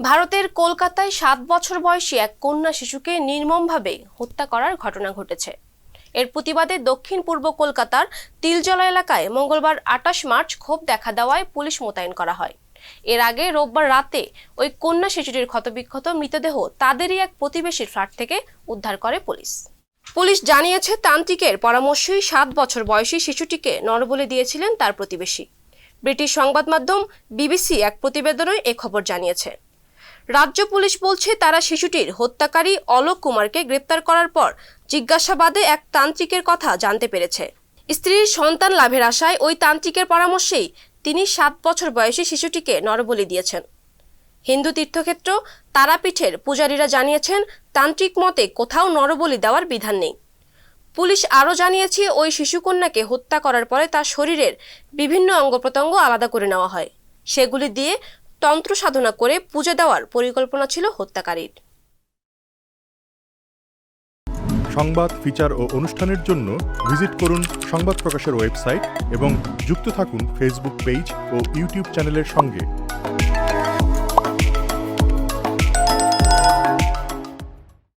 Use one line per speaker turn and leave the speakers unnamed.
ভারতের কলকাতায় ৭ বছর বয়সী এক কন্যা শিশুকে নির্মমভাবে হত্যা করার ঘটনা ঘটেছে। এর প্রতিবাদে দক্ষিণ পূর্ব কলকাতার তিলজলা এলাকায় মঙ্গলবার ২৮ মার্চ ক্ষোভ দেখা দেওয়ায় পুলিশ মোতায়েন করা হয়। এর আগে রোববার রাতে ওই কন্যা শিশুটির ক্ষতবিক্ষত মৃতদেহ তাদেরই এক প্রতিবেশীর ফ্ল্যাট থেকে উদ্ধার করে পুলিশ। পুলিশ জানিয়েছে, তান্ত্রিকের পরামর্শেই ৭ বছর বয়সী শিশুটিকে নরবলি দিয়েছিলেন তার প্রতিবেশী। ব্রিটিশ সংবাদ মাধ্যম বিবিসি এক প্রতিবেদনে এ খবর জানিয়েছে। রাজ্য পুলিশ বলছে, তারা শিশুটির হত্যাকারী অলোক কুমারকে গ্রেপ্তার করার পর জিজ্ঞাসাবাদে এক তান্ত্রিকের কথা জানতে পেরেছে। স্ত্রীর সন্তান লাভের আশায় ওই তান্ত্রিকের পরামর্শেই তিনি ৭ বছর বয়সী শিশুটিকে নরবলি দিয়েছেন। হিন্দু তীর্থক্ষেত্র তারাপীঠের পূজারীরা জানিয়েছেন, তান্ত্রিক মতে কোথাও নরবলি দেওয়ার বিধান নেই। পুলিশ আরও জানিয়েছে, ওই শিশুকন্যাকে হত্যা করার পরে তার শরীরের বিভিন্ন অঙ্গ প্রত্যঙ্গ আলাদা করে নেওয়া হয়। সেগুলি দিয়ে তন্ত্র সাধনা করে পূজা দেওয়ার পরিকল্পনা ছিল হত্যাকারীর।
সংবাদ, ফিচার ও অনুষ্ঠানের জন্য ভিজিট করুন সংবাদ প্রকাশের ওয়েবসাইট এবং যুক্ত থাকুন ফেসবুক পেজ ও ইউটিউব চ্যানেলের সঙ্গে।